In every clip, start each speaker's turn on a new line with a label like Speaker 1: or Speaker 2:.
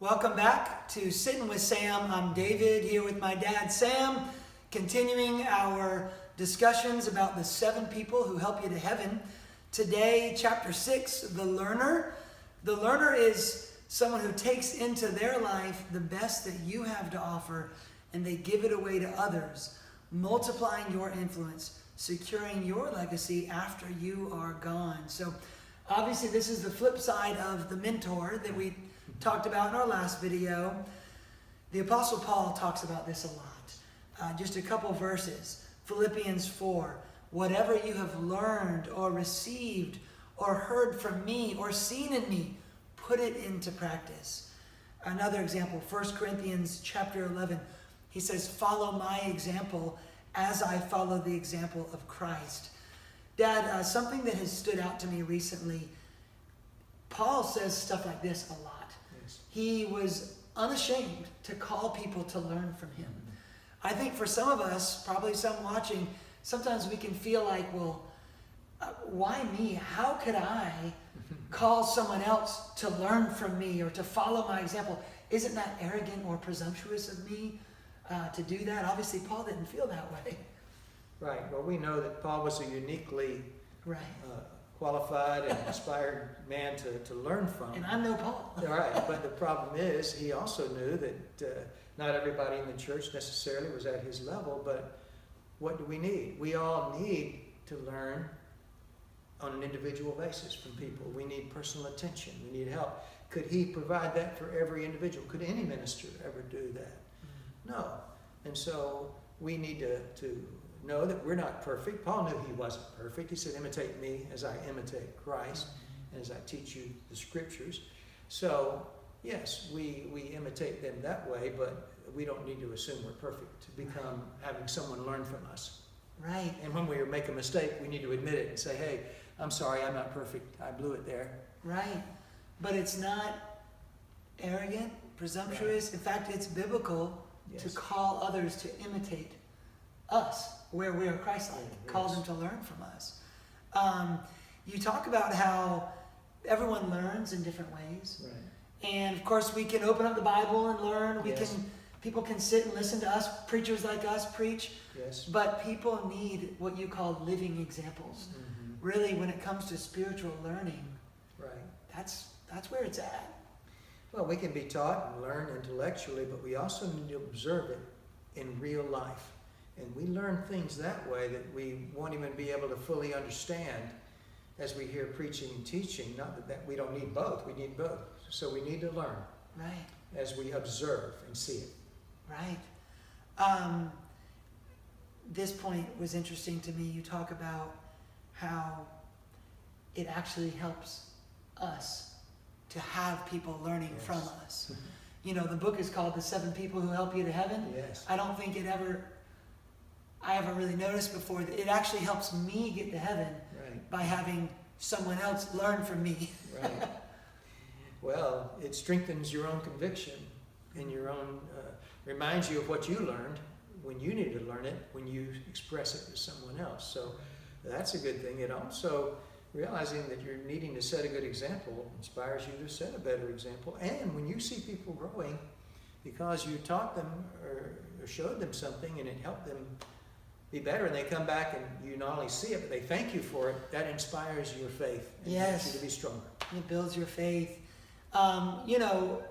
Speaker 1: Welcome back to Sittin with Sam. I'm David here with my dad Sam, continuing our discussions about the 7 people who help you to heaven. Today, chapter 6, the learner. The learner is someone who takes into their life the best that you have to offer and they give it away to others, multiplying your influence, securing your legacy after you are gone. So obviously this is the flip side of the mentor that we talked about in our last video. The Apostle Paul talks about this a lot. Just a couple verses. Philippians 4. Whatever you have learned or received or heard from me or seen in me, put it into practice. Another example, 1 Corinthians chapter 11. He says, follow my example as I follow the example of Christ. Dad, something that has stood out to me recently, Paul says stuff like this a lot. He was unashamed to call people to learn from him. I think for some of us, probably some watching, sometimes we can feel like, well, why me? How could I call someone else to learn from me or to follow my example? Isn't that arrogant or presumptuous of me to do that? Obviously, Paul didn't feel that way.
Speaker 2: Right. Well, we know that Paul was a uniquely qualified and inspired man to learn from.
Speaker 1: And I'm no Paul.
Speaker 2: Right. But the problem is he also knew that not everybody in the church necessarily was at his level, but what do we need? We all need to learn on an individual basis from people. We need personal attention. We need help. Could he provide that for every individual? Could any minister ever do that? No. And so we need to know that we're not perfect. Paul knew he wasn't perfect. He said, imitate me as I imitate Christ and as I teach you the scriptures. So, yes, we imitate them that way, but we don't need to assume we're perfect to become having someone learn from us.
Speaker 1: Right.
Speaker 2: And when we make a mistake, we need to admit it and say, hey, I'm sorry, I'm not perfect. I blew it there.
Speaker 1: Right. But it's not arrogant, presumptuous. Right. In fact, it's biblical to call others to imitate us where we are Christ-like. Call them to learn from us. You talk about how everyone learns in different ways.
Speaker 2: Right.
Speaker 1: And of course we can open up the Bible and learn. People can sit and listen to us, preachers like us preach.
Speaker 2: Yes.
Speaker 1: But people need what you call living examples. Mm-hmm. Really, when it comes to spiritual learning,
Speaker 2: right.
Speaker 1: That's where it's at.
Speaker 2: Well, we can be taught and learn intellectually, but we also need to observe it in real life. And we learn things that way that we won't even be able to fully understand as we hear preaching and teaching. Not that we don't need both. We need both. So we need to learn.
Speaker 1: Right.
Speaker 2: As we observe and see it.
Speaker 1: Right. This point was interesting to me. You talk about how it actually helps us to have people learning from us. You know, the book is called The 7 People Who Help You to Heaven.
Speaker 2: Yes.
Speaker 1: I don't think I haven't really noticed before that it actually helps me get to heaven by having someone else learn from me.
Speaker 2: Right. Well, it strengthens your own conviction and your own, reminds you of what you learned when you need to learn it, when you express it to someone else. So that's a good thing. It also, realizing that you're needing to set a good example inspires you to set a better example. And when you see people growing because you taught them or showed them something and it helped them be better, and they come back and you not only see it, but they thank you for it, that inspires your faith and helps you to be stronger.
Speaker 1: It builds your faith. You know,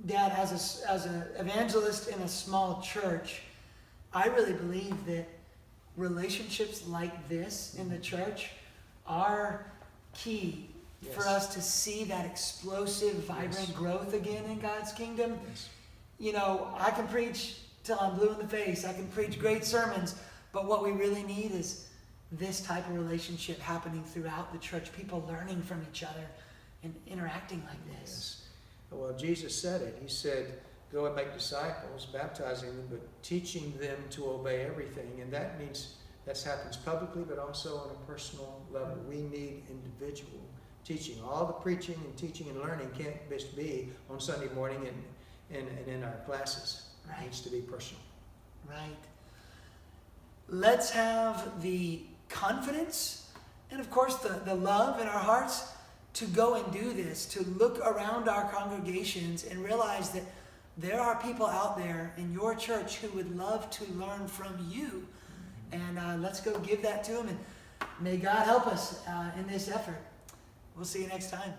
Speaker 1: Dad, as an evangelist in a small church, I really believe that relationships like this in the church are key for us to see that explosive, vibrant growth again in God's kingdom.
Speaker 2: Yes.
Speaker 1: You know, I can preach till I'm blue in the face. I can preach great sermons. But what we really need is this type of relationship happening throughout the church. People learning from each other and interacting like this.
Speaker 2: Yes. Well, Jesus said it. He said, go and make disciples, baptizing them, but teaching them to obey everything. And that means that happens publicly, but also on a personal level. We need individual teaching. All the preaching and teaching and learning can't just be on Sunday morning and in our classes. It needs to be personal.
Speaker 1: Right. Let's have the confidence and, of course, the love in our hearts to go and do this, to look around our congregations and realize that there are people out there in your church who would love to learn from you. And let's go give that to them. And may God help us in this effort. We'll see you next time.